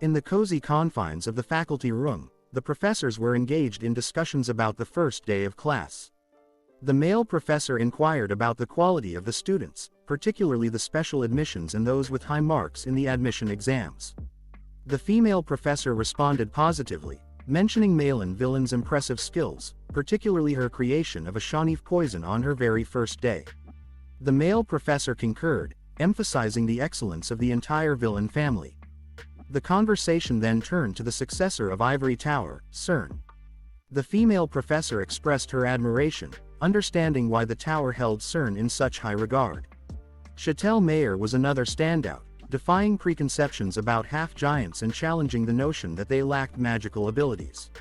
In the cozy confines of the faculty room, the professors were engaged in discussions about the first day of class. The male professor inquired about the quality of the students, particularly the special admissions and those with high marks in the admission exams. The female professor responded positively, mentioning Malin Villain's impressive skills, particularly her creation of a Shanif poison on her very first day. The male professor concurred, emphasizing the excellence of the entire Villain family. The conversation then turned to the successor of Ivory Tower, Cern. The female professor expressed her admiration, understanding why the tower held Cern in such high regard. Chattel Mayer was another standout, defying preconceptions about half-giants and challenging the notion that they lacked magical abilities.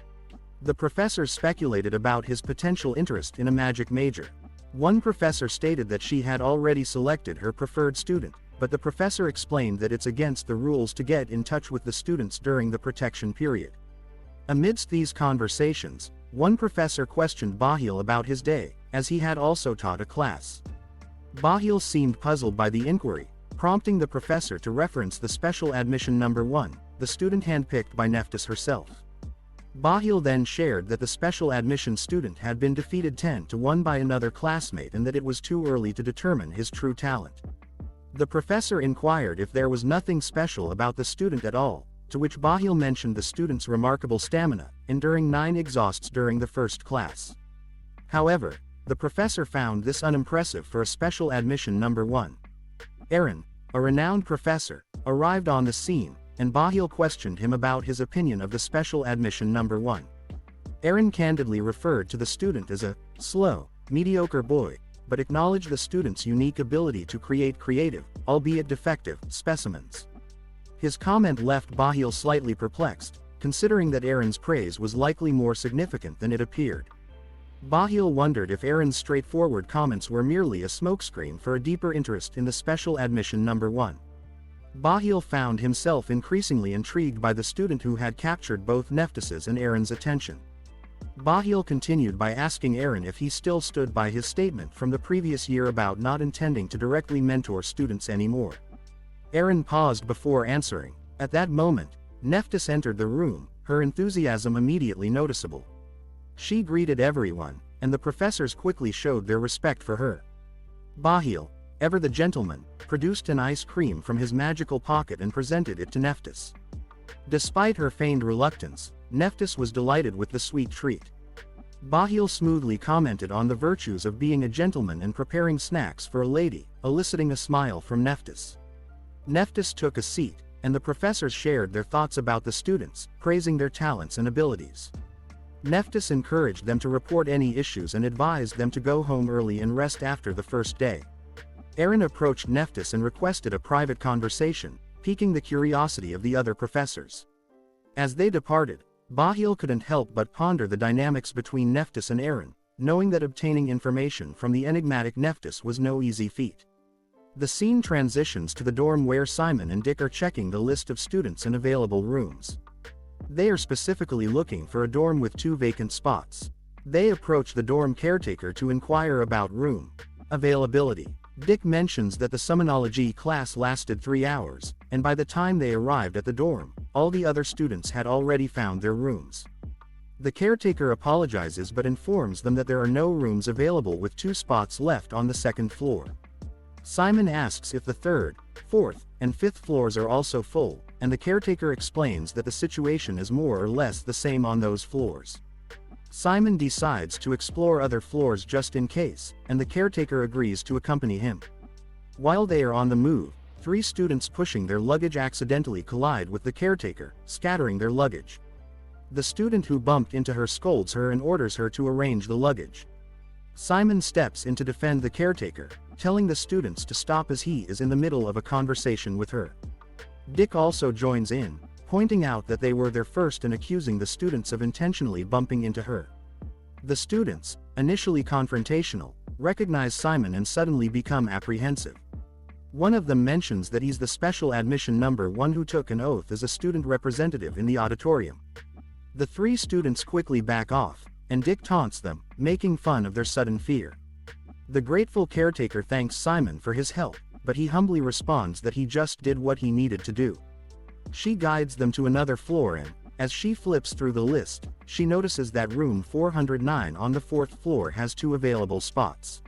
The professors speculated about his potential interest in a magic major. One professor stated that she had already selected her preferred student, but the professor explained that it's against the rules to get in touch with the students during the protection period. Amidst these conversations, one professor questioned Bahil about his day, as he had also taught a class. Bahil seemed puzzled by the inquiry, prompting the professor to reference the special admission number 1, the student handpicked by Nephthys herself. Bahil then shared that the special admission student had been defeated 10-1 by another classmate and that it was too early to determine his true talent. The professor inquired if there was nothing special about the student at all, to which Bahil mentioned the student's remarkable stamina, enduring 9 exhausts during the first class. However, the professor found this unimpressive for a special admission number 1. Aaron, a renowned professor, arrived on the scene, and Bahil questioned him about his opinion of the special admission number 1. Aaron candidly referred to the student as a slow, mediocre boy, but acknowledged the student's unique ability to create creative, albeit defective, specimens. His comment left Bahil slightly perplexed, considering that Aaron's praise was likely more significant than it appeared. Bahil wondered if Aaron's straightforward comments were merely a smokescreen for a deeper interest in the special admission number 1. Bahil found himself increasingly intrigued by the student who had captured both Nephthys's and Aaron's attention. Bahil continued by asking Aaron if he still stood by his statement from the previous year about not intending to directly mentor students anymore. Aaron paused before answering. At that moment, Nephthys entered the room, her enthusiasm immediately noticeable. She greeted everyone, and the professors quickly showed their respect for her. Bahil, ever the gentleman, produced an ice cream from his magical pocket and presented it to Nephthys. Despite her feigned reluctance, Nephthys was delighted with the sweet treat. Bahil smoothly commented on the virtues of being a gentleman and preparing snacks for a lady, eliciting a smile from Nephthys. Nephthys took a seat, and the professors shared their thoughts about the students, praising their talents and abilities. Nephthys encouraged them to report any issues and advised them to go home early and rest after the first day. Aaron approached Nephthys and requested a private conversation, piquing the curiosity of the other professors. As they departed, Bahil couldn't help but ponder the dynamics between Nephthys and Aaron, knowing that obtaining information from the enigmatic Nephthys was no easy feat. The scene transitions to the dorm where Simon and Dick are checking the list of students and available rooms. They are specifically looking for a dorm with 2 vacant spots. They approach the dorm caretaker to inquire about room availability. Dick mentions that the summonology class lasted 3 hours, and by the time they arrived at the dorm, all the other students had already found their rooms. The caretaker apologizes but informs them that there are no rooms available with 2 spots left on the 2nd floor. Simon asks if the 3rd, 4th, and 5th floors are also full, and the caretaker explains that the situation is more or less the same on those floors. Simon decides to explore other floors just in case, and the caretaker agrees to accompany him. While they are on the move, 3 students pushing their luggage accidentally collide with the caretaker, scattering their luggage. The student who bumped into her scolds her and orders her to arrange the luggage. Simon steps in to defend the caretaker, telling the students to stop as he is in the middle of a conversation with her. Dick also joins in, pointing out that they were there first and accusing the students of intentionally bumping into her. The students, initially confrontational, recognize Simon and suddenly become apprehensive. One of them mentions that he's the special admission number 1 who took an oath as a student representative in the auditorium. The 3 students quickly back off, and Dick taunts them, making fun of their sudden fear. The grateful caretaker thanks Simon for his help, but he humbly responds that he just did what he needed to do. She guides them to another floor and, as she flips through the list, she notices that room 409 on the 4th floor has 2 available spots.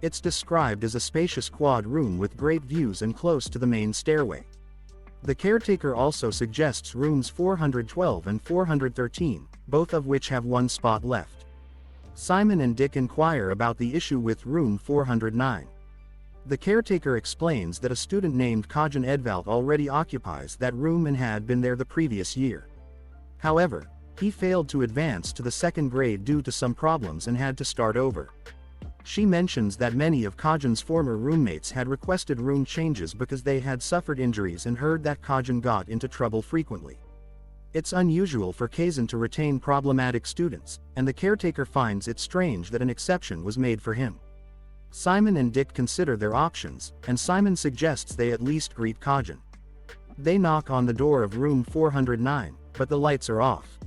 It's described as a spacious quad room with great views and close to the main stairway. The caretaker also suggests rooms 412 and 413, both of which have 1 spot left. Simon and Dick inquire about the issue with room 409. The caretaker explains that a student named Kizen Edvald already occupies that room and had been there the previous year. However, he failed to advance to the 2nd grade due to some problems and had to start over. She mentions that many of Kizen's former roommates had requested room changes because they had suffered injuries and heard that Kizen got into trouble frequently. It's unusual for Kizen to retain problematic students, and the caretaker finds it strange that an exception was made for him. Simon and Dick consider their options, and Simon suggests they at least greet Kizen. They knock on the door of room 409, but the lights are off.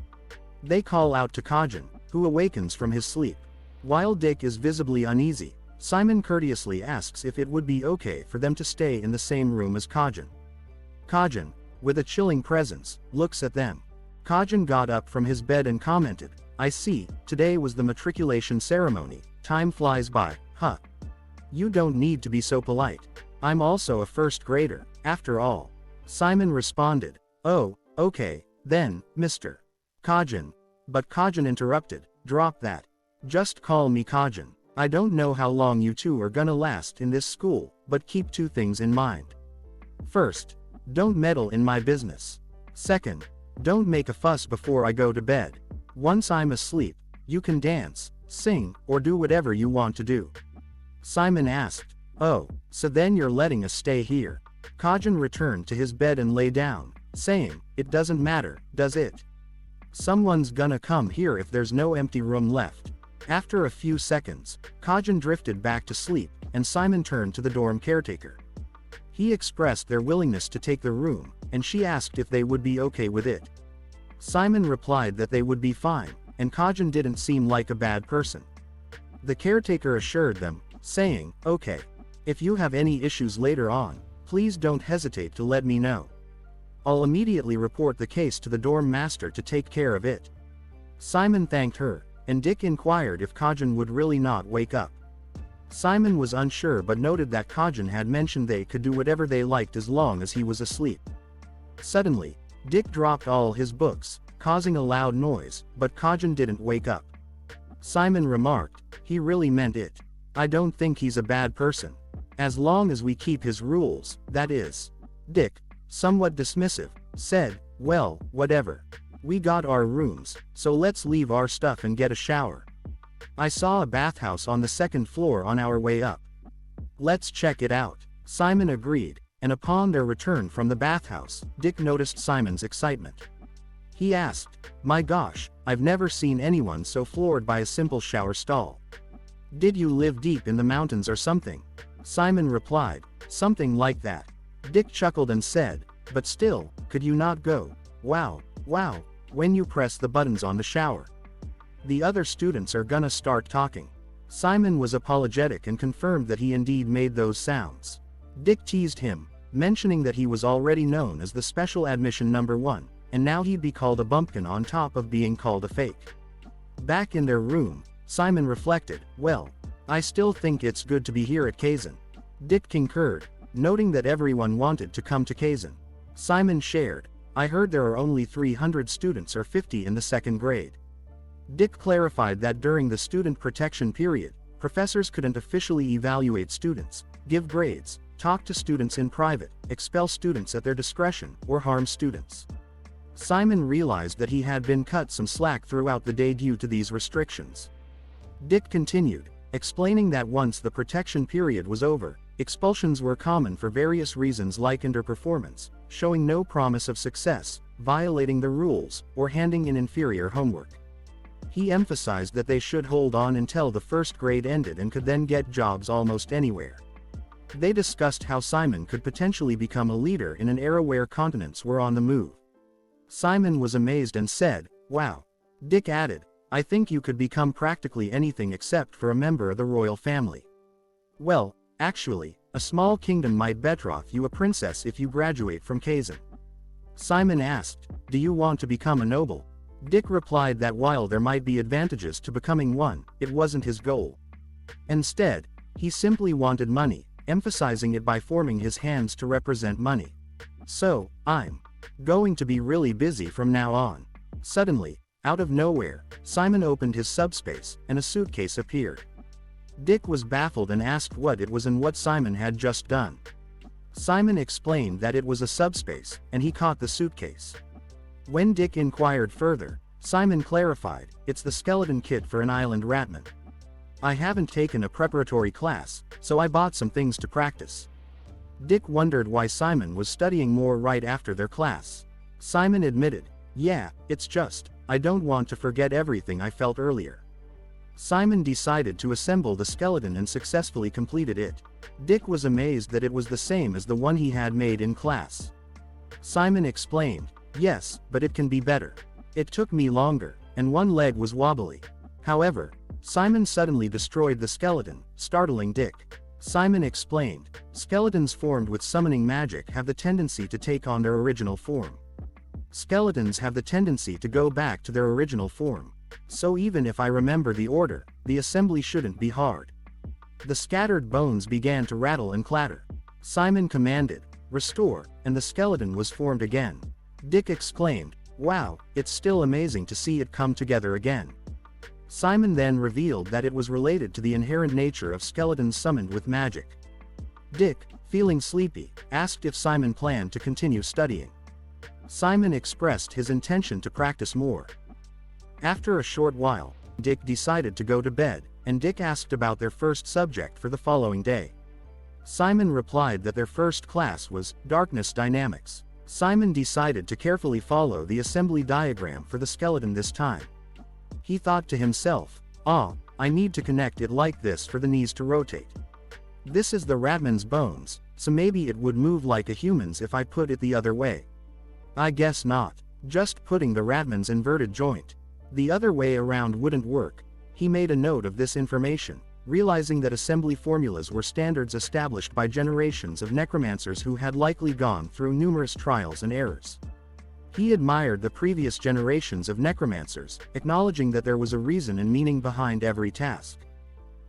They call out to Kizen, who awakens from his sleep. While Dick is visibly uneasy, Simon courteously asks if it would be okay for them to stay in the same room as Kizen. Kizen, with a chilling presence, looks at them. Kizen got up from his bed and commented, "I see, today was the matriculation ceremony, time flies by, huh? You don't need to be so polite. I'm also a 1st grader, after all." Simon responded, "Oh, okay, then, Mr. Kizen." But Kizen interrupted, "Drop that. Just call me Kizen. I don't know how long you two are gonna last in this school, but keep 2 things in mind. First, don't meddle in my business. Second, don't make a fuss before I go to bed. Once I'm asleep, you can dance, sing, or do whatever you want to do." Simon asked, "Oh, so then you're letting us stay here?" Kizen returned to his bed and lay down, saying, "It doesn't matter, does it? Someone's gonna come here if there's no empty room left." After a few seconds, Kizen drifted back to sleep, and Simon turned to the dorm caretaker. He expressed their willingness to take the room, and she asked if they would be okay with it. Simon replied that they would be fine, and Kizen didn't seem like a bad person. The caretaker assured them, saying, "Okay. If you have any issues later on, please don't hesitate to let me know. I'll immediately report the case to the dorm master to take care of it." Simon thanked her, and Dick inquired if Kizen would really not wake up. Simon was unsure but noted that Kizen had mentioned they could do whatever they liked as long as he was asleep. Suddenly, Dick dropped all his books, causing a loud noise, but Kizen didn't wake up. Simon remarked, "He really meant it. I don't think he's a bad person. As long as we keep his rules, that is." Dick, somewhat dismissive, said, "Well, whatever. We got our rooms, so let's leave our stuff and get a shower. I saw a bathhouse on the 2nd floor on our way up. Let's check it out." Simon agreed, and upon their return from the bathhouse, Dick noticed Simon's excitement. He asked, "My gosh, I've never seen anyone so floored by a simple shower stall. Did you live deep in the mountains or something?" Simon replied, "Something like that." Dick chuckled and said, "But still, could you not go, wow, when you press the buttons on the shower? The other students are gonna start talking." Simon was apologetic and confirmed that he indeed made those sounds. Dick teased him, mentioning that he was already known as the special admission number 1, and now he'd be called a bumpkin on top of being called a fake. Back in their room, Simon reflected, "Well, I still think it's good to be here at Kizen." Dick concurred, noting that everyone wanted to come to Kizen. Simon shared, "I heard there are only 300 students or 50 in the 2nd grade." Dick clarified that during the student protection period, professors couldn't officially evaluate students, give grades, talk to students in private, expel students at their discretion, or harm students. Simon realized that he had been cut some slack throughout the day due to these restrictions. Dick continued, explaining that once the protection period was over, expulsions were common for various reasons like underperformance, showing no promise of success, violating the rules, or handing in inferior homework. He emphasized that they should hold on until the 1st grade ended and could then get jobs almost anywhere. They discussed how Simon could potentially become a leader in an era where continents were on the move. Simon was amazed and said, "Wow." Dick added, "I think you could become practically anything except for a member of the royal family. Well, actually, a small kingdom might betroth you a princess if you graduate from Kizen." Simon asked, "Do you want to become a noble?" Dick replied that while there might be advantages to becoming one, it wasn't his goal. Instead, he simply wanted money, emphasizing it by forming his hands to represent money. "So, I'm going to be really busy from now on." Suddenly, out of nowhere, Simon opened his subspace, and a suitcase appeared. Dick was baffled and asked what it was and what Simon had just done. Simon explained that it was a subspace, and he caught the suitcase. When Dick inquired further, Simon clarified, "It's the skeleton kit for an island ratman. I haven't taken a preparatory class, so I bought some things to practice." Dick wondered why Simon was studying more right after their class. Simon admitted, "Yeah, it's just, I don't want to forget everything I felt earlier." Simon decided to assemble the skeleton and successfully completed it. Dick was amazed that it was the same as the one he had made in class. Simon explained, "Yes, but it can be better. It took me longer, and one leg was wobbly." However, Simon suddenly destroyed the skeleton, startling Dick. Simon explained, "Skeletons formed with summoning magic have the tendency to take on their original form. Skeletons have the tendency to go back to their original form. So even if I remember the order, the assembly shouldn't be hard." The scattered bones began to rattle and clatter. Simon commanded, "Restore," and the skeleton was formed again. Dick exclaimed, "Wow, it's still amazing to see it come together again." Simon then revealed that it was related to the inherent nature of skeletons summoned with magic. Dick, feeling sleepy, asked if Simon planned to continue studying. Simon expressed his intention to practice more. After a short while, Dick decided to go to bed, and Dick asked about their first subject for the following day. Simon replied that their first class was Darkness Dynamics. Simon decided to carefully follow the assembly diagram for the skeleton this time. He thought to himself, I need to connect it like this for the knees to rotate. This is the ratman's bones, so maybe it would move like a human's if I put it the other way. I guess not. Just putting the ratman's inverted joint. The other way around wouldn't work." He made a note of this information, realizing that assembly formulas were standards established by generations of necromancers who had likely gone through numerous trials and errors. He admired the previous generations of necromancers, acknowledging that there was a reason and meaning behind every task.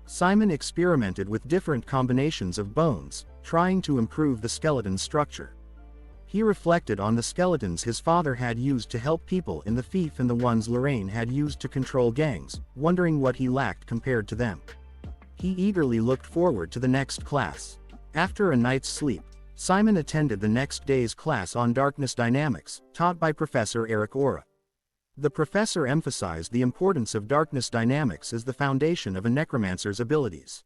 Simon experimented with different combinations of bones, trying to improve the skeleton's structure. He reflected on the skeletons his father had used to help people in the fief and the ones Lorraine had used to control gangs, wondering what he lacked compared to them. He eagerly looked forward to the next class. After a night's sleep, Simon attended the next day's class on Darkness Dynamics, taught by Professor Eric Ora. The professor emphasized the importance of Darkness Dynamics as the foundation of a necromancer's abilities.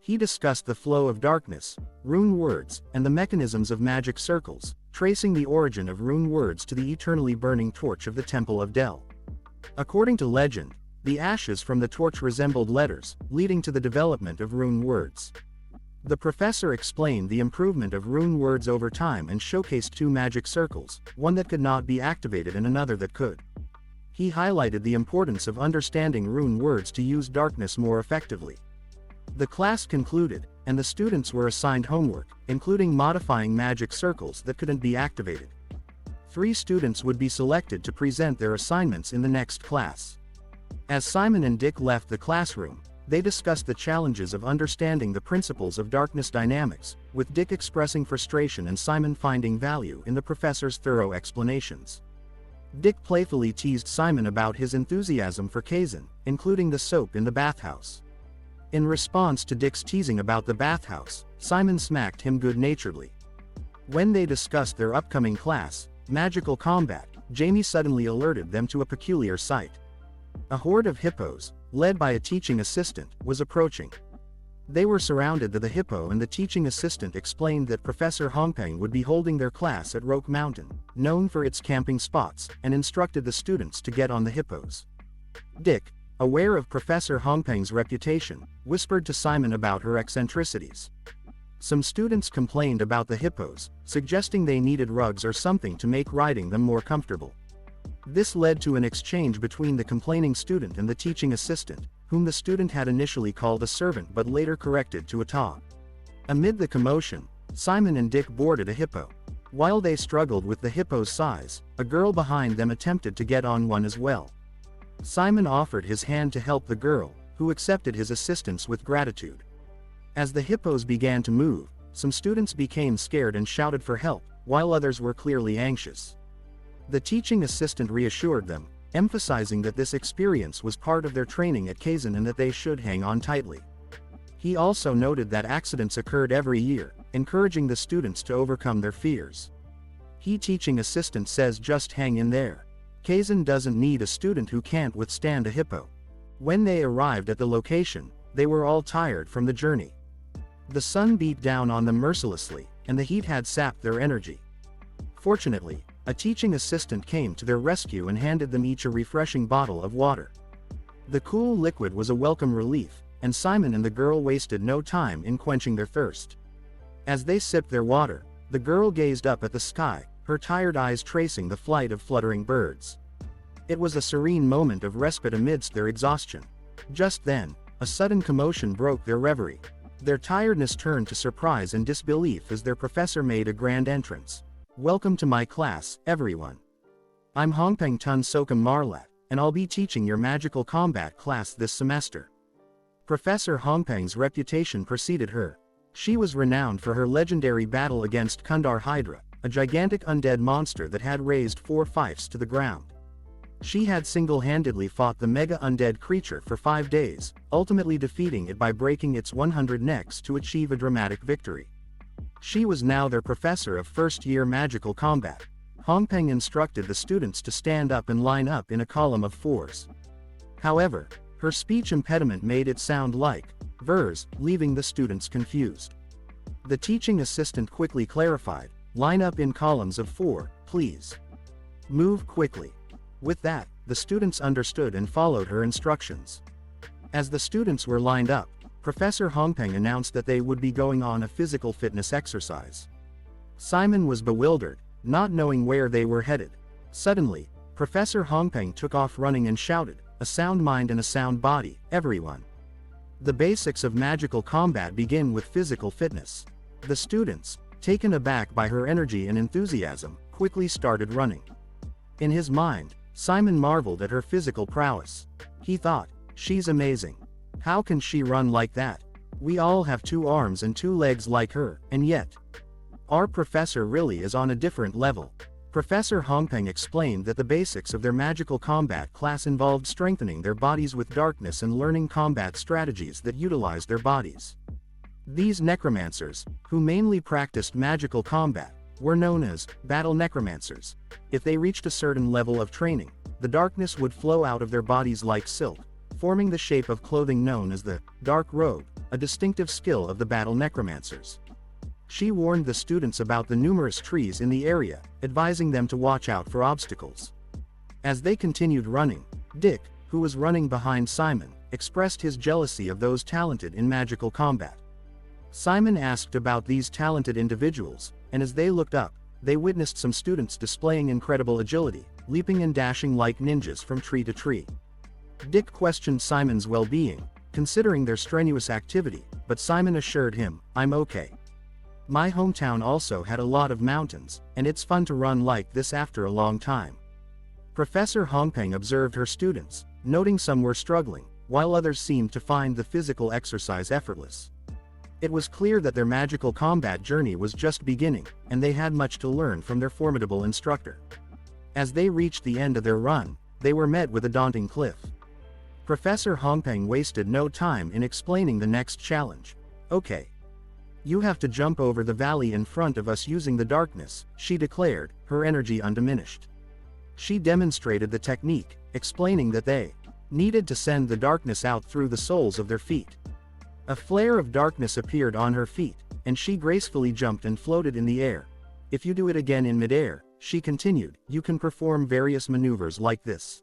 He discussed the flow of darkness, rune words, and the mechanisms of magic circles, tracing the origin of rune words to the eternally burning torch of the Temple of Del. According to legend, the ashes from the torch resembled letters, leading to the development of rune words. The professor explained the improvement of rune words over time and showcased two magic circles, one that could not be activated and another that could. He highlighted the importance of understanding rune words to use darkness more effectively. The class concluded, and the students were assigned homework, including modifying magic circles that couldn't be activated. 3 students would be selected to present their assignments in the next class. As Simon and Dick left the classroom, they discussed the challenges of understanding the principles of Darkness Dynamics, with Dick expressing frustration and Simon finding value in the professor's thorough explanations. Dick playfully teased Simon about his enthusiasm for Kizen, including the soap in the bathhouse. In response to Dick's teasing about the bathhouse, Simon smacked him good-naturedly. When they discussed their upcoming class, Magical Combat, Gimme suddenly alerted them to a peculiar sight. A horde of hippos, led by a teaching assistant, was approaching. They were surrounded by the hippo, and the teaching assistant explained that Professor Hongpeng would be holding their class at Roque Mountain, known for its camping spots, and instructed the students to get on the hippos. Dick, aware of Professor Hongpeng's reputation, whispered to Simon about her eccentricities. Some students complained about the hippos, suggesting they needed rugs or something to make riding them more comfortable. This led to an exchange between the complaining student and the teaching assistant, whom the student had initially called a servant but later corrected to a dog. Amid the commotion, Simon and Dick boarded a hippo. While they struggled with the hippo's size, a girl behind them attempted to get on one as well. Simon offered his hand to help the girl, who accepted his assistance with gratitude. As the hippos began to move, some students became scared and shouted for help, while others were clearly anxious. The teaching assistant reassured them, emphasizing that this experience was part of their training at Kizen and that they should hang on tightly. He also noted that accidents occurred every year, encouraging the students to overcome their fears. He teaching assistant says just hang in there. Kizen doesn't need a student who can't withstand a hippo. When they arrived at the location, they were all tired from the journey. The sun beat down on them mercilessly, and the heat had sapped their energy. Fortunately, a teaching assistant came to their rescue and handed them each a refreshing bottle of water. The cool liquid was a welcome relief, and Simon and the girl wasted no time in quenching their thirst. As they sipped their water, the girl gazed up at the sky, her tired eyes tracing the flight of fluttering birds. It was a serene moment of respite amidst their exhaustion. Just then, a sudden commotion broke their reverie. Their tiredness turned to surprise and disbelief as their professor made a grand entrance. "Welcome to my class, everyone. I'm Hongpeng Tun Sokum Marlat, and I'll be teaching your magical combat class this semester." Professor Hongpeng's reputation preceded her. She was renowned for her legendary battle against Kundar Hydra, a gigantic undead monster that had razed 4 fiefs to the ground. She had single-handedly fought the mega undead creature for 5 days, ultimately defeating it by breaking its 100 necks to achieve a dramatic victory. She was now their professor of first-year magical combat. Hongpeng instructed the students to stand up and line up in a column of 4s. However, her speech impediment made it sound like vers, leaving the students confused. The teaching assistant quickly clarified, "Line up in columns of 4, please. Move quickly." With that, the students understood and followed her instructions. As the students were lined up, Professor Hongpeng announced that they would be going on a physical fitness exercise. Simon was bewildered, not knowing where they were headed. Suddenly, Professor Hongpeng took off running and shouted, "A sound mind and a sound body, everyone. The basics of magical combat begin with physical fitness." The students, taken aback by her energy and enthusiasm, quickly started running. In his mind, Simon marveled at her physical prowess. He thought, "She's amazing. How can she run like that? We all have 2 arms and 2 legs like her, and yet, our professor really is on a different level." Professor Hongpeng explained that the basics of their magical combat class involved strengthening their bodies with darkness and learning combat strategies that utilize their bodies. These necromancers, who mainly practiced magical combat, were known as battle necromancers. If they reached a certain level of training, the darkness would flow out of their bodies like silk, forming the shape of clothing known as the dark robe, a distinctive skill of the battle necromancers. She warned the students about the numerous trees in the area, advising them to watch out for obstacles. As they continued running, Dick, who was running behind Simon, expressed his jealousy of those talented in magical combat. Simon asked about these talented individuals, and as they looked up, they witnessed some students displaying incredible agility, leaping and dashing like ninjas from tree to tree. Dick questioned Simon's well-being, considering their strenuous activity, but Simon assured him, "I'm okay. My hometown also had a lot of mountains, and it's fun to run like this after a long time." Professor Hongpeng observed her students, noting some were struggling, while others seemed to find the physical exercise effortless. It was clear that their magical combat journey was just beginning, and they had much to learn from their formidable instructor. As they reached the end of their run, they were met with a daunting cliff. Professor Hongpeng wasted no time in explaining the next challenge. "Okay. You have to jump over the valley in front of us using the darkness," she declared, her energy undiminished. She demonstrated the technique, explaining that they needed to send the darkness out through the soles of their feet. A flare of darkness appeared on her feet, and she gracefully jumped and floated in the air. "If you do it again in midair," she continued, "you can perform various maneuvers like this."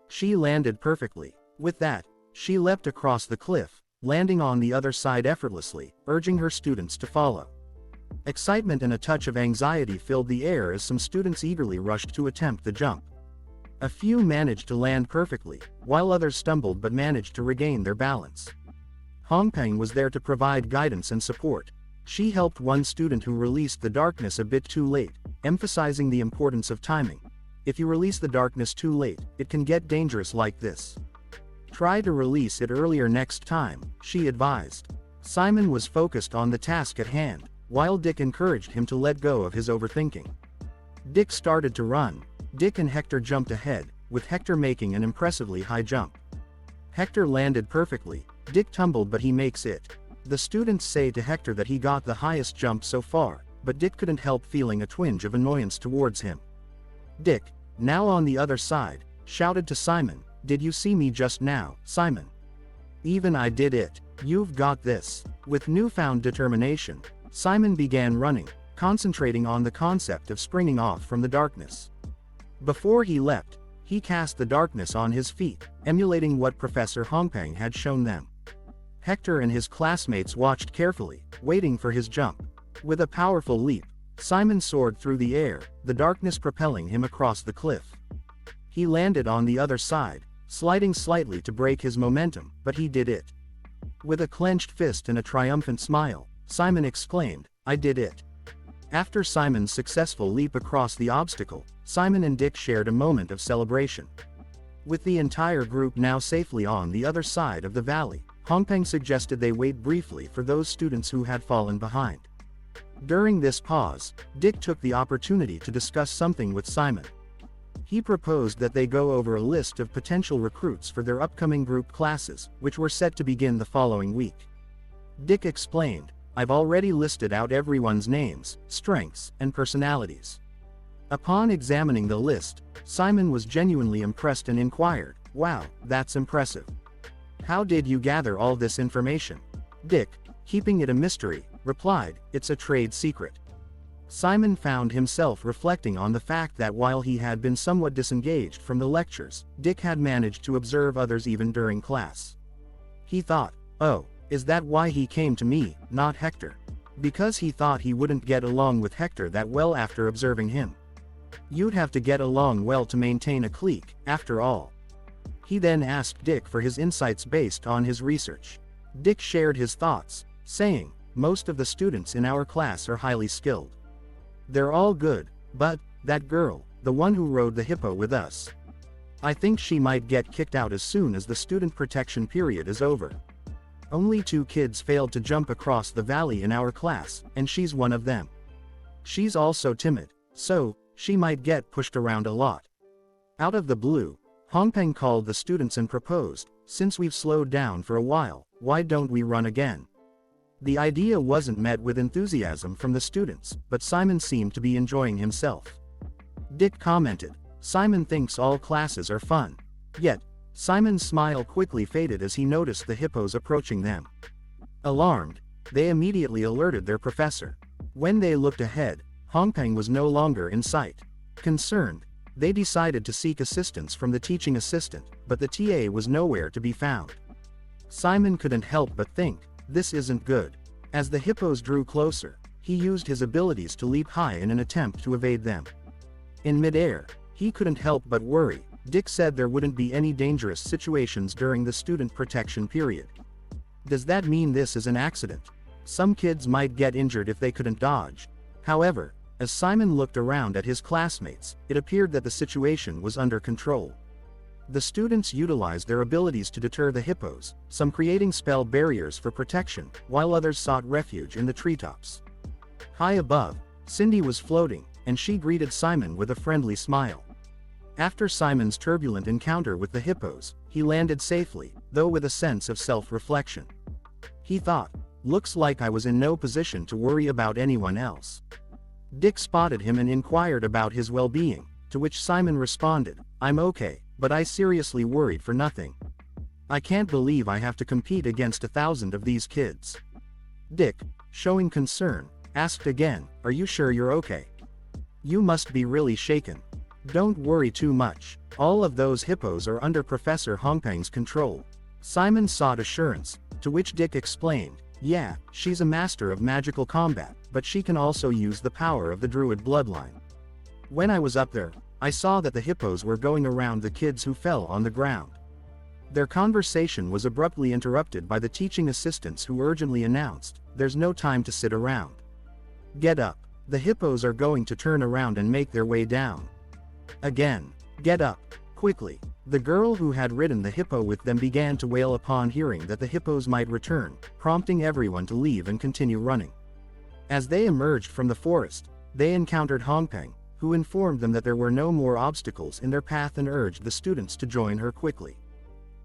She landed perfectly. With that, she leapt across the cliff, landing on the other side effortlessly, urging her students to follow. Excitement and a touch of anxiety filled the air as some students eagerly rushed to attempt the jump. A few managed to land perfectly, while others stumbled but managed to regain their balance. Hongpeng was there to provide guidance and support. She helped one student who released the darkness a bit too late, emphasizing the importance of timing. If you release the darkness too late, it can get dangerous like this. Try to release it earlier next time, she advised. Simon was focused on the task at hand, while Dick encouraged him to let go of his overthinking. Dick started to run. Dick and Hector jumped ahead, with Hector making an impressively high jump. Hector landed perfectly. Dick tumbled, but he makes it. The students say to Hector that he got the highest jump so far, but Dick couldn't help feeling a twinge of annoyance towards him. Dick, now on the other side, shouted to Simon, "Did you see me just now, Simon? Even I did it. You've got this." With newfound determination, Simon began running, concentrating on the concept of springing off from the darkness. Before he leapt, he cast the darkness on his feet, emulating what Professor Hongpeng had shown them. Hector and his classmates watched carefully, waiting for his jump. With a powerful leap, Simon soared through the air, the darkness propelling him across the cliff. He landed on the other side, sliding slightly to break his momentum, but he did it. With a clenched fist and a triumphant smile, Simon exclaimed, "I did it." After Simon's successful leap across the obstacle, Simon and Dick shared a moment of celebration. With the entire group now safely on the other side of the valley, Hongpeng suggested they wait briefly for those students who had fallen behind. During this pause, Dick took the opportunity to discuss something with Simon. He proposed that they go over a list of potential recruits for their upcoming group classes, which were set to begin the following week. Dick explained, "I've already listed out everyone's names, strengths, and personalities." Upon examining the list, Simon was genuinely impressed and inquired, "Wow, that's impressive. How did you gather all this information?" Dick, keeping it a mystery, replied, "It's a trade secret." Simon found himself reflecting on the fact that while he had been somewhat disengaged from the lectures, Dick had managed to observe others even during class. He thought, "Oh, is that why he came to me, not Hector?" Because he thought he wouldn't get along with Hector that well after observing him. You'd have to get along well to maintain a clique, after all. He then asked Dick for his insights based on his research. Dick shared his thoughts, saying, "Most of the students in our class are highly skilled. They're all good, but that girl, the one who rode the hippo with us, I think she might get kicked out as soon as the student protection period is over. Only 2 kids failed to jump across the valley in our class, and she's one of them. She's also timid, so she might get pushed around a lot." Out of the blue, Hongpeng called the students and proposed, "Since we've slowed down for a while, why don't we run again?" The idea wasn't met with enthusiasm from the students, but Simon seemed to be enjoying himself. Dick commented, "Simon thinks all classes are fun." Yet, Simon's smile quickly faded as he noticed the hippos approaching them. Alarmed, they immediately alerted their professor. When they looked ahead, Hongpeng was no longer in sight. Concerned, they decided to seek assistance from the teaching assistant, but the TA was nowhere to be found. Simon couldn't help but think, this isn't good. As the hippos drew closer, he used his abilities to leap high in an attempt to evade them. In midair, he couldn't help but worry. Dick said there wouldn't be any dangerous situations during the student protection period. Does that mean this is an accident? Some kids might get injured if they couldn't dodge. However, as Simon looked around at his classmates, it appeared that the situation was under control. The students utilized their abilities to deter the hippos, some creating spell barriers for protection, while others sought refuge in the treetops. High above, Cindy was floating, and she greeted Simon with a friendly smile. After Simon's turbulent encounter with the hippos, he landed safely, though with a sense of self-reflection. He thought, "Looks like I was in no position to worry about anyone else." Dick spotted him and inquired about his well-being, to which Simon responded, "I'm okay, but I seriously worried for nothing. I can't believe I have to compete against 1,000 of these kids." Dick, showing concern, asked again, "Are you sure you're okay? You must be really shaken. Don't worry too much. All of those hippos are under Professor Hongpeng's control." Simon sought assurance, to which Dick explained, "Yeah, she's a master of magical combat, but she can also use the power of the druid bloodline. When I was up there, I saw that the hippos were going around the kids who fell on the ground. Their conversation was abruptly interrupted by the teaching assistants who urgently announced, "There's no time to sit around. Get up. The hippos are going to turn around and make their way down. Again. Get up. Quickly." The girl who had ridden the hippo with them began to wail upon hearing that the hippos might return, prompting everyone to leave and continue running. As they emerged from the forest, they encountered Hongpeng, who informed them that there were no more obstacles in their path and urged the students to join her quickly.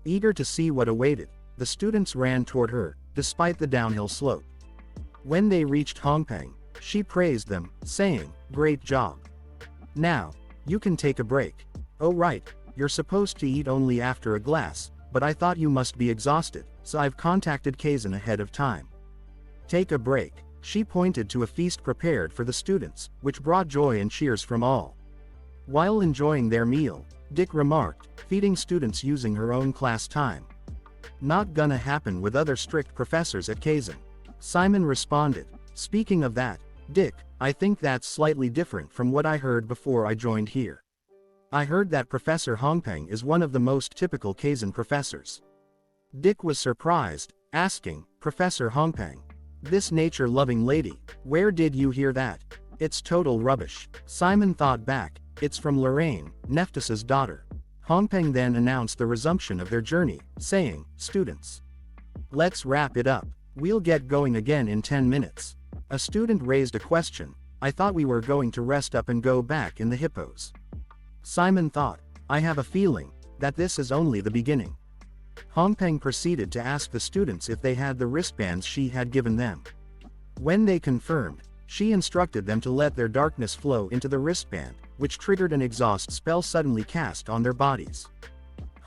Eager to see what awaited, the students ran toward her, despite the downhill slope. When they reached Hongpeng, she praised them, saying, "Great job. Now, you can take a break. Oh right, you're supposed to eat only after a glass, but I thought you must be exhausted, so I've contacted Kizen ahead of time. Take a break." She pointed to a feast prepared for the students, which brought joy and cheers from all. While enjoying their meal, Dick remarked, "Feeding students using her own class time. Not gonna happen with other strict professors at Kizen." Simon responded, "Speaking of that, Dick, I think that's slightly different from what I heard before I joined here. I heard that Professor Hongpeng is one of the most typical Kizen professors." Dick was surprised, asking, "Professor Hongpeng? This nature-loving lady, where did you hear that? It's total rubbish." Simon thought back, "It's from Lorraine, Nephthys's daughter." Hongpeng then announced the resumption of their journey, saying, "Students, let's wrap it up. We'll get going again in 10 minutes. A student raised a question, "I thought we were going to rest up and go back in the hippos." Simon thought, "I have a feeling that this is only the beginning." Hongpeng proceeded to ask the students if they had the wristbands she had given them. When they confirmed, she instructed them to let their darkness flow into the wristband, which triggered an exhaust spell suddenly cast on their bodies.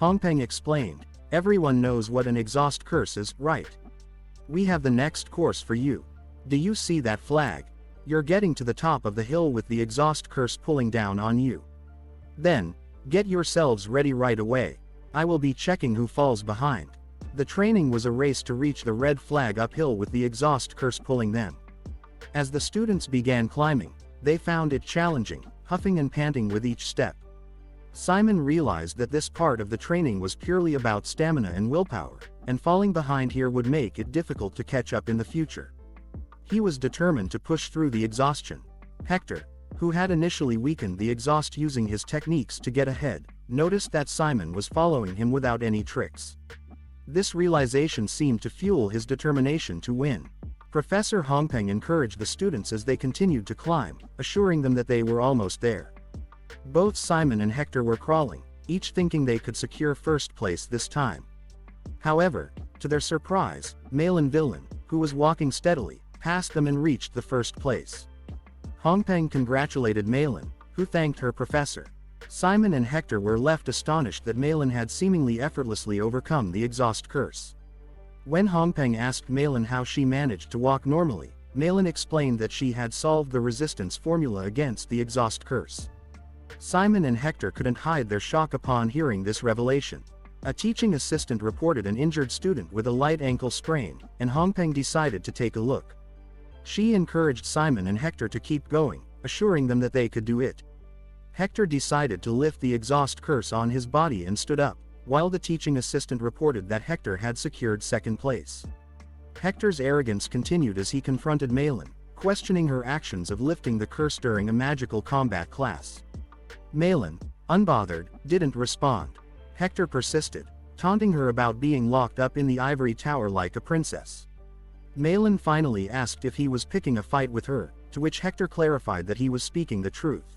Hongpeng explained, "Everyone knows what an exhaust curse is, right? We have the next course for you. Do you see that flag? You're getting to the top of the hill with the exhaust curse pulling down on you. Then, get yourselves ready right away. I will be checking who falls behind." The training was a race to reach the red flag uphill with the exhaust curse pulling them. As the students began climbing, they found it challenging, huffing and panting with each step. Simon realized that this part of the training was purely about stamina and willpower, and falling behind here would make it difficult to catch up in the future. He was determined to push through the exhaustion. Hector, who had initially weakened the exhaust using his techniques to get ahead, noticed that Simon was following him without any tricks. This realization seemed to fuel his determination to win. Professor Hongpeng encouraged the students as they continued to climb, assuring them that they were almost there. Both Simon and Hector were crawling, each thinking they could secure first place this time. However, to their surprise, Malin Villain, who was walking steadily, passed them and reached the first place. Hongpeng congratulated Malin, who thanked her professor. Simon and Hector were left astonished that Malin had seemingly effortlessly overcome the exhaust curse. When Hongpeng asked Malin how she managed to walk normally, Malin explained that she had solved the resistance formula against the exhaust curse. Simon and Hector couldn't hide their shock upon hearing this revelation. A teaching assistant reported an injured student with a light ankle sprain, and Hongpeng decided to take a look. She encouraged Simon and Hector to keep going, assuring them that they could do it. Hector decided to lift the exhaust curse on his body and stood up, while the teaching assistant reported that Hector had secured second place. Hector's arrogance continued as he confronted Malin, questioning her actions of lifting the curse during a magical combat class. Malin, unbothered, didn't respond. Hector persisted, taunting her about being locked up in the ivory tower like a princess. Malin finally asked if he was picking a fight with her, to which Hector clarified that he was speaking the truth.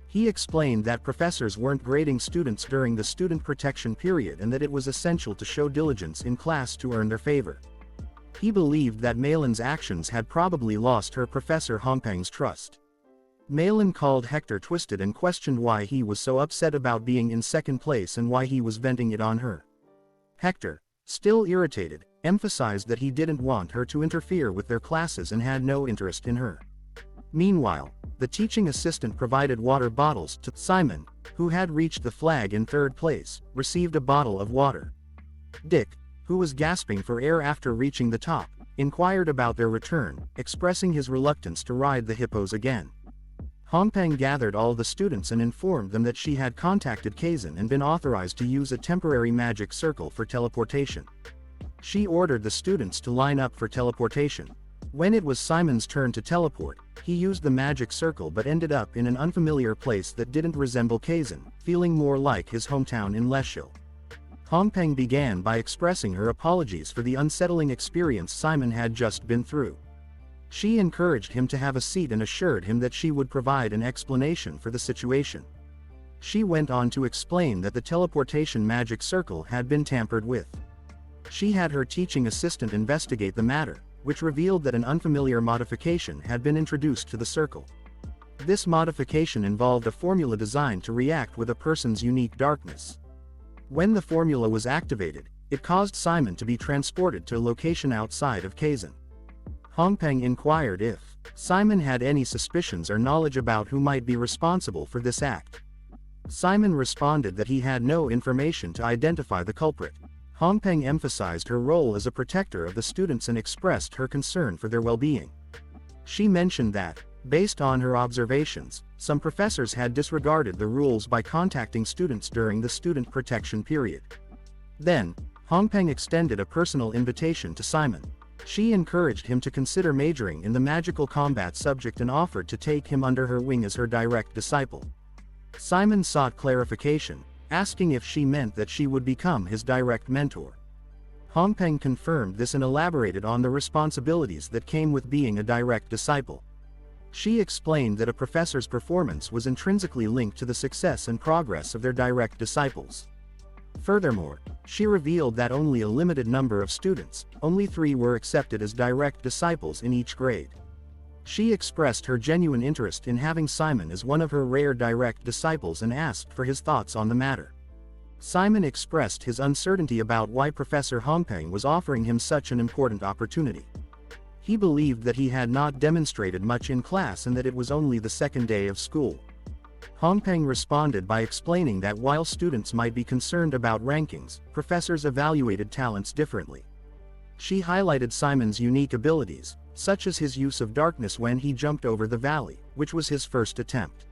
He explained that professors weren't grading students during the student protection period and that it was essential to show diligence in class to earn their favor. He believed that Malin's actions had probably lost her Professor Hongpeng's trust. Malin called Hector twisted and questioned why he was so upset about being in second place and why he was venting it on her. Hector, still irritated, emphasized that he didn't want her to interfere with their classes and had no interest in her. Meanwhile, the teaching assistant provided water bottles to Simon, who had reached the flag in third place, received a bottle of water. Dick, who was gasping for air after reaching the top, inquired about their return, expressing his reluctance to ride the hippos again. Hongpeng gathered all the students and informed them that she had contacted Kizen and been authorized to use a temporary magic circle for teleportation. She ordered the students to line up for teleportation. When it was Simon's turn to teleport, he used the magic circle but ended up in an unfamiliar place that didn't resemble Kizen, feeling more like his hometown in Leshil. Hongpeng began by expressing her apologies for the unsettling experience Simon had just been through. She encouraged him to have a seat and assured him that she would provide an explanation for the situation. She went on to explain that the teleportation magic circle had been tampered with. She had her teaching assistant investigate the matter, which revealed that an unfamiliar modification had been introduced to the circle. This modification involved a formula designed to react with a person's unique darkness. When the formula was activated, it caused Simon to be transported to a location outside of Kizen. Hongpeng inquired if Simon had any suspicions or knowledge about who might be responsible for this act. Simon responded that he had no information to identify the culprit. Hongpeng emphasized her role as a protector of the students and expressed her concern for their well-being. She mentioned that, based on her observations, some professors had disregarded the rules by contacting students during the student protection period. Then, Hongpeng extended a personal invitation to Simon. She encouraged him to consider majoring in the magical combat subject and offered to take him under her wing as her direct disciple. Simon sought clarification, asking if she meant that she would become his direct mentor. Hongpeng confirmed this and elaborated on the responsibilities that came with being a direct disciple. She explained that a professor's performance was intrinsically linked to the success and progress of their direct disciples. Furthermore, she revealed that only a limited number of students, only 3, were accepted as direct disciples in each grade. She expressed her genuine interest in having Simon as one of her rare direct disciples and asked for his thoughts on the matter. Simon expressed his uncertainty about why Professor Hongpeng was offering him such an important opportunity. He believed that he had not demonstrated much in class and that it was only the second day of school. Hongpeng responded by explaining that while students might be concerned about rankings, professors evaluated talents differently. She highlighted Simon's unique abilities, such as his use of darkness when he jumped over the valley, which was his first attempt.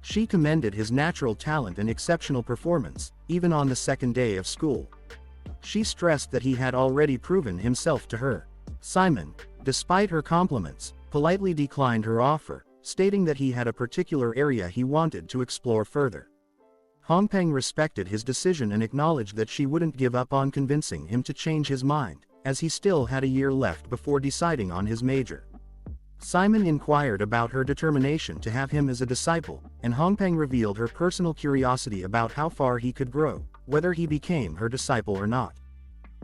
She commended his natural talent and exceptional performance, even on the second day of school. She stressed that he had already proven himself to her. Simon, despite her compliments, politely declined her offer, stating that he had a particular area he wanted to explore further. Hongpeng respected his decision and acknowledged that she wouldn't give up on convincing him to change his mind, as he still had a year left before deciding on his major. Simon inquired about her determination to have him as a disciple, and Hongpeng revealed her personal curiosity about how far he could grow, whether he became her disciple or not.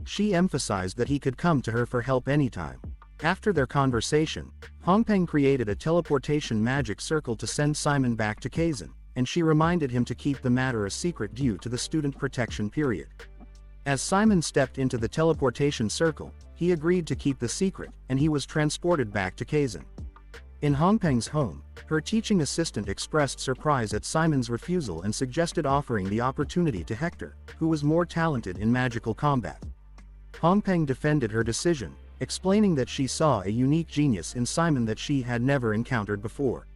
She emphasized that he could come to her for help anytime. After their conversation, Hongpeng created a teleportation magic circle to send Simon back to Kizen, and she reminded him to keep the matter a secret due to the student protection period. As Simon stepped into the teleportation circle, he agreed to keep the secret, and he was transported back to Kizen. In Hongpeng's home, her teaching assistant expressed surprise at Simon's refusal and suggested offering the opportunity to Hector, who was more talented in magical combat. Hongpeng defended her decision, explaining that she saw a unique genius in Simon that she had never encountered before.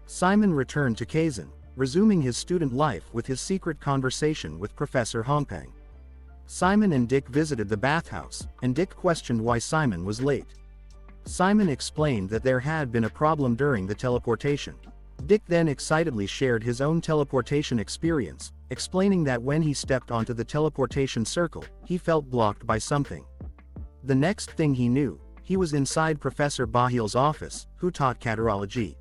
Simon returned to Kizen, resuming his student life with his secret conversation with Professor Hongpeng. Simon and Dick visited the bathhouse, and Dick questioned why Simon was late. Simon explained that there had been a problem during the teleportation. Dick then excitedly shared his own teleportation experience, explaining that when he stepped onto the teleportation circle, he felt blocked by something. The next thing he knew, he was inside Professor Bahil's office, who taught catarology.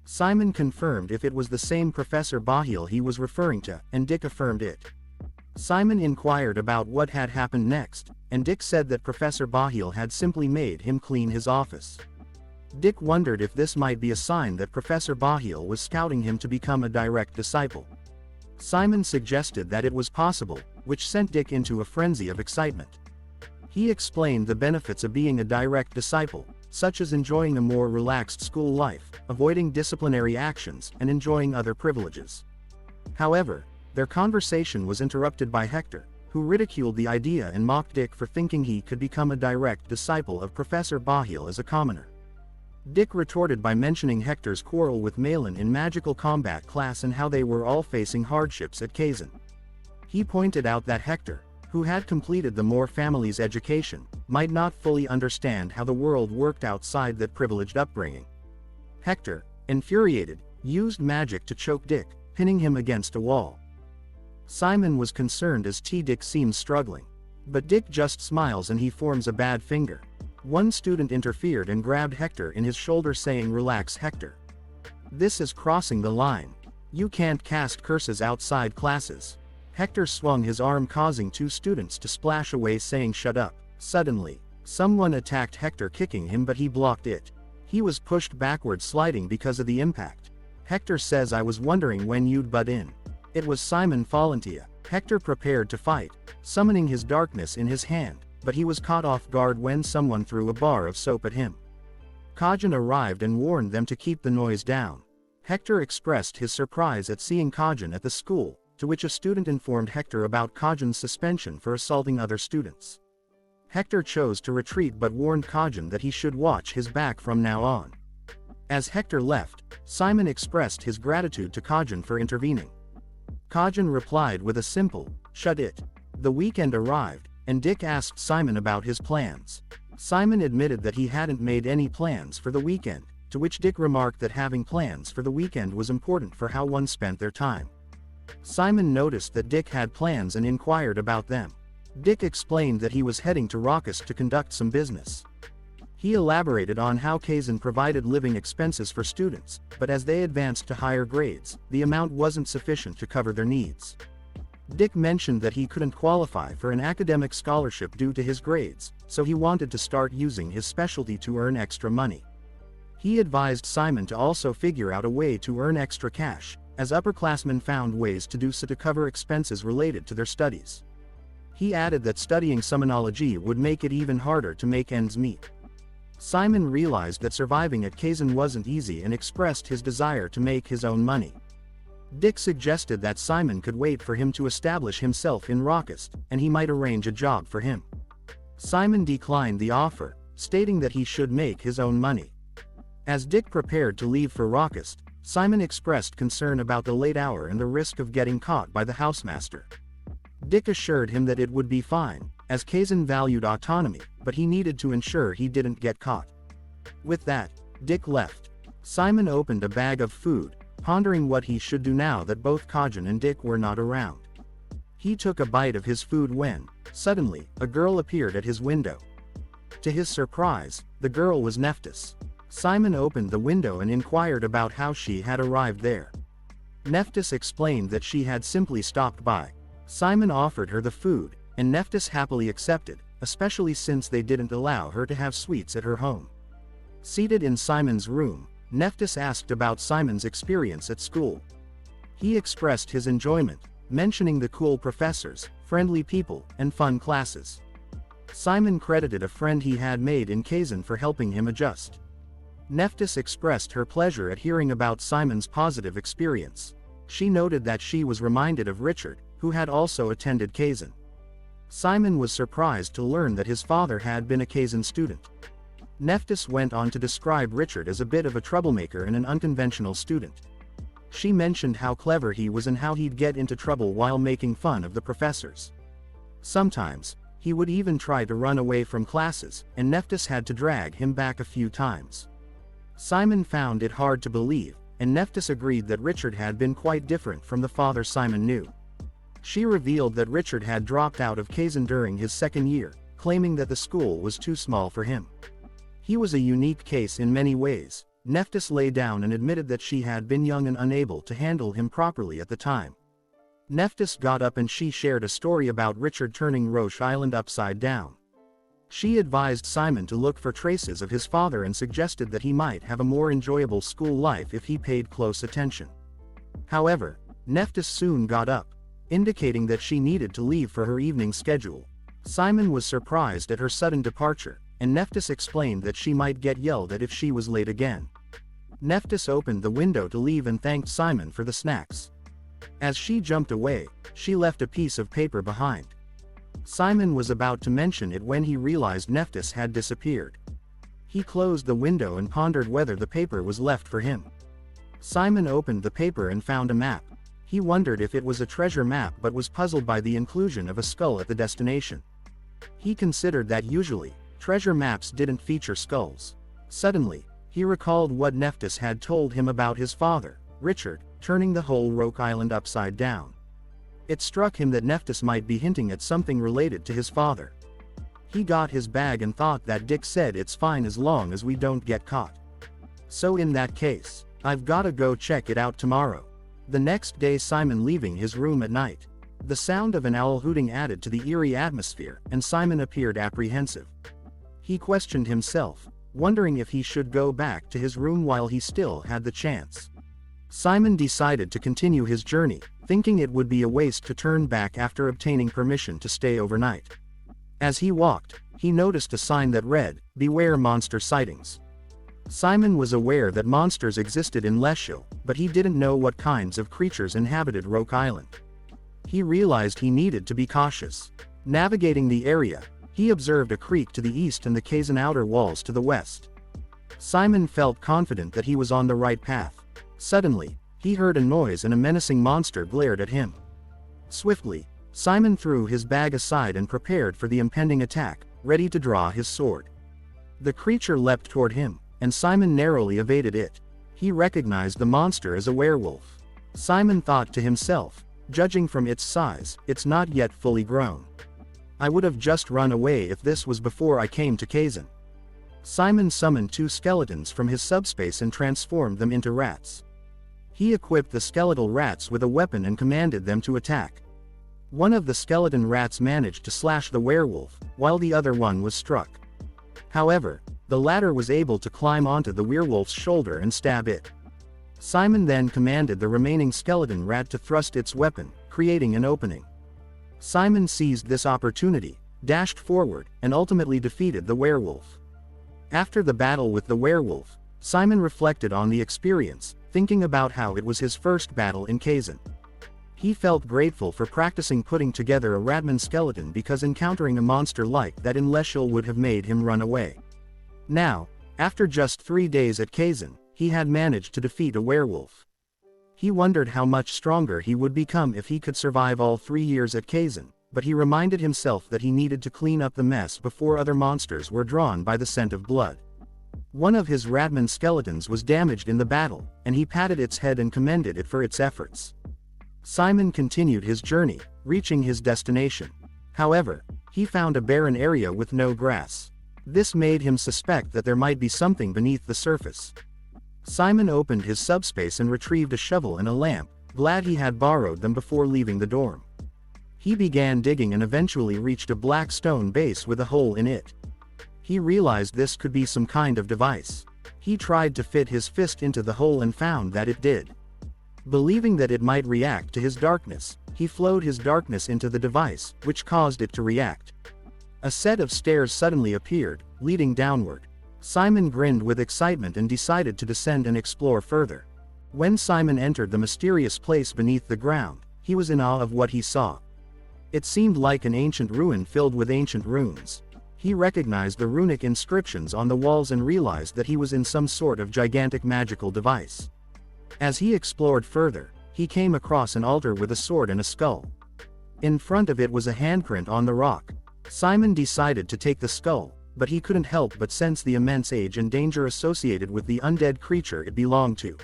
Simon confirmed if it was the same Professor Bahil he was referring to, and Dick affirmed it. Simon inquired about what had happened next, and Dick said that Professor Bahil had simply made him clean his office. Dick wondered if this might be a sign that Professor Bahil was scouting him to become a direct disciple. Simon suggested that it was possible, which sent Dick into a frenzy of excitement. He explained the benefits of being a direct disciple, such as enjoying a more relaxed school life, avoiding disciplinary actions, and enjoying other privileges. However, their conversation was interrupted by Hector, who ridiculed the idea and mocked Dick for thinking he could become a direct disciple of Professor Bahil as a commoner. Dick retorted by mentioning Hector's quarrel with Malin in magical combat class and how they were all facing hardships at Kizen. He pointed out that Hector, who had completed the Moore family's education, might not fully understand how the world worked outside that privileged upbringing. Hector, infuriated, used magic to choke Dick, pinning him against a wall. Simon was concerned as Dick seems struggling. But Dick just smiles and he forms a bad finger. One student interfered and grabbed Hector in his shoulder saying, "Relax, Hector. This is crossing the line. You can't cast curses outside classes." Hector swung his arm causing two students to splash away saying, "Shut up." Suddenly, someone attacked Hector kicking him but he blocked it. He was pushed backward sliding because of the impact. Hector says, "I was wondering when you'd butt in." It was Simon Valentia. Hector prepared to fight, summoning his darkness in his hand, but he was caught off guard when someone threw a bar of soap at him. Kajin arrived and warned them to keep the noise down. Hector expressed his surprise at seeing Kajin at the school, to which a student informed Hector about Kajin's suspension for assaulting other students. Hector chose to retreat but warned Kajin that he should watch his back from now on. As Hector left, Simon expressed his gratitude to Kajin for intervening. Kajin replied with a simple, "Shut it." The weekend arrived, and Dick asked Simon about his plans. Simon admitted that he hadn't made any plans for the weekend, to which Dick remarked that having plans for the weekend was important for how one spent their time. Simon noticed that Dick had plans and inquired about them. Dick explained that he was heading to Raucous to conduct some business. He elaborated on how Kizen provided living expenses for students, but as they advanced to higher grades, the amount wasn't sufficient to cover their needs. Dick mentioned that he couldn't qualify for an academic scholarship due to his grades, so he wanted to start using his specialty to earn extra money. He advised Simon to also figure out a way to earn extra cash, as upperclassmen found ways to do so to cover expenses related to their studies. He added that studying summonology would make it even harder to make ends meet. Simon realized that surviving at Kizen wasn't easy and expressed his desire to make his own money. Dick suggested that Simon could wait for him to establish himself in Raucous, and he might arrange a job for him. Simon declined the offer, stating that he should make his own money. As Dick prepared to leave for Raucous, Simon expressed concern about the late hour and the risk of getting caught by the housemaster. Dick assured him that it would be fine, as Kizen valued autonomy, but he needed to ensure he didn't get caught. With that, Dick left. Simon opened a bag of food, pondering what he should do now that both Kajin and Dick were not around. He took a bite of his food when, suddenly, a girl appeared at his window. To his surprise, the girl was Nephthys. Simon opened the window and inquired about how she had arrived there. Nephthys explained that she had simply stopped by. Simon offered her the food, and Nephthys happily accepted, especially since they didn't allow her to have sweets at her home. Seated in Simon's room, Nephthys asked about Simon's experience at school. He expressed his enjoyment, mentioning the cool professors, friendly people, and fun classes. Simon credited a friend he had made in Kizen for helping him adjust. Nephthys expressed her pleasure at hearing about Simon's positive experience. She noted that she was reminded of Richard, who had also attended Kizen. Simon was surprised to learn that his father had been a Kizen student. Nephthys went on to describe Richard as a bit of a troublemaker and an unconventional student. She mentioned how clever he was and how he'd get into trouble while making fun of the professors. Sometimes, he would even try to run away from classes, and Nephthys had to drag him back a few times. Simon found it hard to believe, and Nephthys agreed that Richard had been quite different from the father Simon knew. She revealed that Richard had dropped out of Kizen during his second year, claiming that the school was too small for him. He was a unique case in many ways. Nephthys lay down and admitted that she had been young and unable to handle him properly at the time. Nephthys got up and she shared a story about Richard turning Roche Island upside down. She advised Simon to look for traces of his father and suggested that he might have a more enjoyable school life if he paid close attention. However, Nephthys soon got up, indicating that she needed to leave for her evening schedule. Simon was surprised at her sudden departure, and Nephthys explained that she might get yelled at if she was late again. Nephthys opened the window to leave and thanked Simon for the snacks. As she jumped away, she left a piece of paper behind. Simon was about to mention it when he realized Nephthys had disappeared. He closed the window and pondered whether the paper was left for him. Simon opened the paper and found a map. He wondered if it was a treasure map but was puzzled by the inclusion of a skull at the destination. He considered that usually, treasure maps didn't feature skulls. Suddenly, he recalled what Nephthys had told him about his father, Richard, turning the whole Roke Island upside down. It struck him that Nephthys might be hinting at something related to his father. He got his bag and thought that Dick said it's fine as long as we don't get caught. So in that case, I've gotta go check it out tomorrow. The next day, Simon leaving his room at night. The sound of an owl hooting added to the eerie atmosphere, and Simon appeared apprehensive. He questioned himself, wondering if he should go back to his room while he still had the chance. Simon decided to continue his journey, thinking it would be a waste to turn back after obtaining permission to stay overnight. As he walked, he noticed a sign that read, "Beware monster sightings." Simon was aware that monsters existed in Leshil, but he didn't know what kinds of creatures inhabited Roke Island. He realized he needed to be cautious. Navigating the area, he observed a creek to the east and the Kizen outer walls to the west. Simon felt confident that he was on the right path. Suddenly, he heard a noise and a menacing monster glared at him. Swiftly, Simon threw his bag aside and prepared for the impending attack, ready to draw his sword. The creature leapt toward him, and Simon narrowly evaded it. He recognized the monster as a werewolf. Simon thought to himself, judging from its size, it's not yet fully grown. I would have just run away if this was before I came to Kizen. Simon summoned 2 skeletons from his subspace and transformed them into rats. He equipped the skeletal rats with a weapon and commanded them to attack. One of the skeleton rats managed to slash the werewolf, while the other one was struck. However, the latter was able to climb onto the werewolf's shoulder and stab it. Simon then commanded the remaining skeleton rat to thrust its weapon, creating an opening. Simon seized this opportunity, dashed forward, and ultimately defeated the werewolf. After the battle with the werewolf, Simon reflected on the experience, thinking about how it was his first battle in Kizen. He felt grateful for practicing putting together a ratman skeleton because encountering a monster like that in Leshil would have made him run away. Now, after just 3 days at Kizen, he had managed to defeat a werewolf. He wondered how much stronger he would become if he could survive all 3 years at Kizen, but he reminded himself that he needed to clean up the mess before other monsters were drawn by the scent of blood. One of his ratman skeletons was damaged in the battle, and he patted its head and commended it for its efforts. Simon continued his journey, reaching his destination. However, he found a barren area with no grass. This made him suspect that there might be something beneath the surface. Simon opened his subspace and retrieved a shovel and a lamp, glad he had borrowed them before leaving the dorm. He began digging and eventually reached a black stone base with a hole in it. He realized this could be some kind of device. He tried to fit his fist into the hole and found that it did. Believing that it might react to his darkness, he flowed his darkness into the device, which caused it to react. A set of stairs suddenly appeared, leading downward. Simon grinned with excitement and decided to descend and explore further. When Simon entered the mysterious place beneath the ground, he was in awe of what he saw. It seemed like an ancient ruin filled with ancient runes. He recognized the runic inscriptions on the walls and realized that he was in some sort of gigantic magical device. As he explored further, he came across an altar with a sword and a skull. In front of it was a handprint on the rock. Simon decided to take the skull, but he couldn't help but sense the immense age and danger associated with the undead creature it belonged to.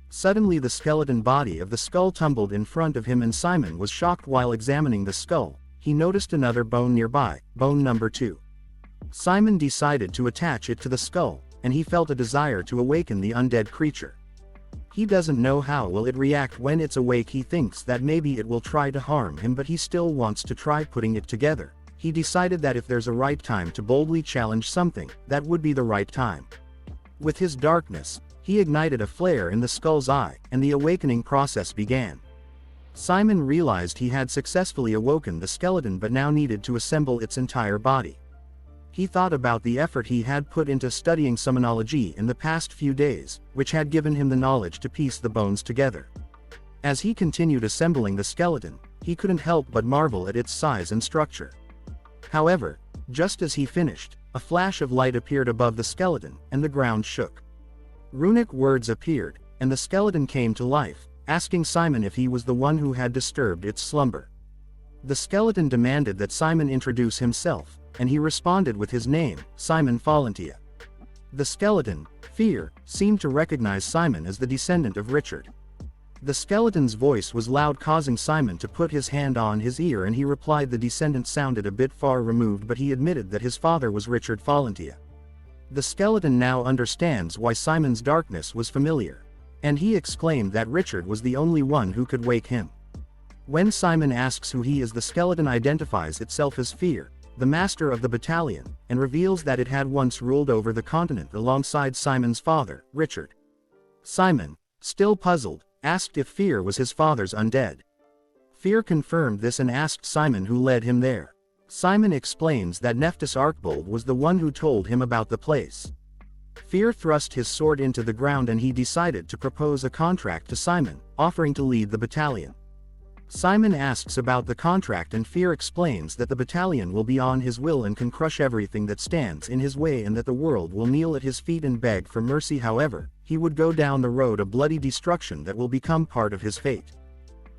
Suddenly the skeleton body of the skull tumbled in front of him and Simon was shocked. While examining the skull, he noticed another bone nearby, bone number 2. Simon decided to attach it to the skull, and he felt a desire to awaken the undead creature. He doesn't know how will it react when it's awake. He thinks that maybe it will try to harm him, but he still wants to try putting it together. He decided that if there's a right time to boldly challenge something, that would be the right time. With his darkness, he ignited a flare in the skull's eye, and the awakening process began. Simon realized he had successfully awoken the skeleton but now needed to assemble its entire body. He thought about the effort he had put into studying summonology in the past few days, which had given him the knowledge to piece the bones together. As he continued assembling the skeleton, he couldn't help but marvel at its size and structure. However, Just as he finished, a flash of light appeared above the skeleton, and the ground shook. Runic words appeared, and the skeleton came to life, asking Simon if he was the one who had disturbed its slumber. The skeleton demanded that Simon introduce himself, and he responded with his name, Simon Falentia. The skeleton, Fear, seemed to recognize Simon as the descendant of Richard. The skeleton's voice was loud, causing Simon to put his hand on his ear, and he replied the descendant sounded a bit far removed, but he admitted that his father was Richard Falentia. The skeleton now understands why Simon's darkness was familiar. And he exclaimed that Richard was the only one who could wake him. When Simon asks who he is, the skeleton identifies itself as Fear, the master of the battalion, and reveals that it had once ruled over the continent alongside Simon's father, Richard. Simon, still puzzled, asked if Fear was his father's undead. Fear confirmed this and asked Simon who led him there. Simon explains that Nephthys Archbold was the one who told him about the place. Fear thrust his sword into the ground, and he decided to propose a contract to Simon, offering to lead the battalion. Simon asks about the contract, and Fear explains that the battalion will be on his will and can crush everything that stands in his way, and that the world will kneel at his feet and beg for mercy. However, he would go down the road of bloody destruction that will become part of his fate.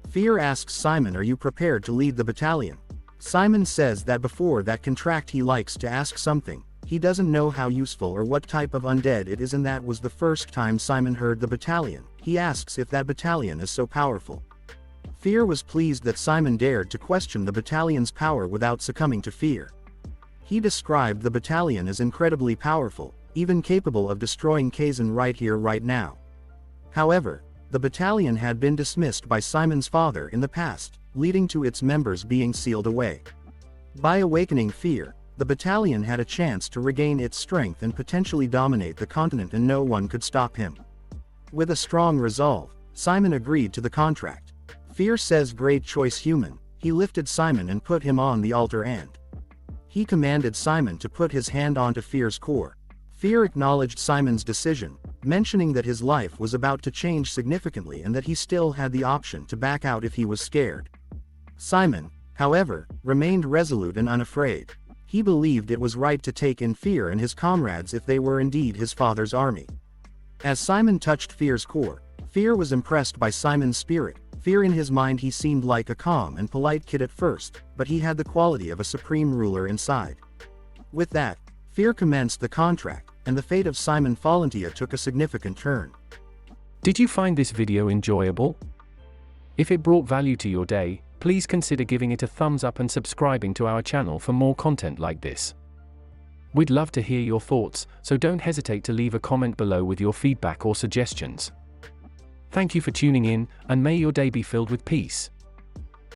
Fear asks Simon, "Are you prepared to lead the battalion?" Simon says that before that contract he likes to ask something. He doesn't know how useful or what type of undead it is, and that was the first time Simon heard the battalion. He asks if that battalion is so powerful. Fear was pleased that Simon dared to question the battalion's power without succumbing to fear. He described the battalion as incredibly powerful, even capable of destroying Kizen right here right now. However, the battalion had been dismissed by Simon's father in the past, leading to its members being sealed away. By awakening Fear, the battalion had a chance to regain its strength and potentially dominate the continent, and no one could stop him. With a strong resolve, Simon agreed to the contract. Fear says, "Great choice, human." He lifted Simon and put him on the altar, and he commanded Simon to put his hand onto Fear's core. Fear acknowledged Simon's decision, mentioning that his life was about to change significantly and that he still had the option to back out if he was scared. Simon, however, remained resolute and unafraid. He believed it was right to take in Fear and his comrades if they were indeed his father's army. As Simon touched Fear's core, Fear was impressed by Simon's spirit. Fear, in his mind, he seemed like a calm and polite kid at first, but he had the quality of a supreme ruler inside. With that, Fear commenced the contract, and the fate of Simon Falentia took a significant turn. Did you find this video enjoyable? If it brought value to your day, please consider giving it a thumbs up and subscribing to our channel for more content like this. We'd love to hear your thoughts, so don't hesitate to leave a comment below with your feedback or suggestions. Thank you for tuning in, and may your day be filled with peace.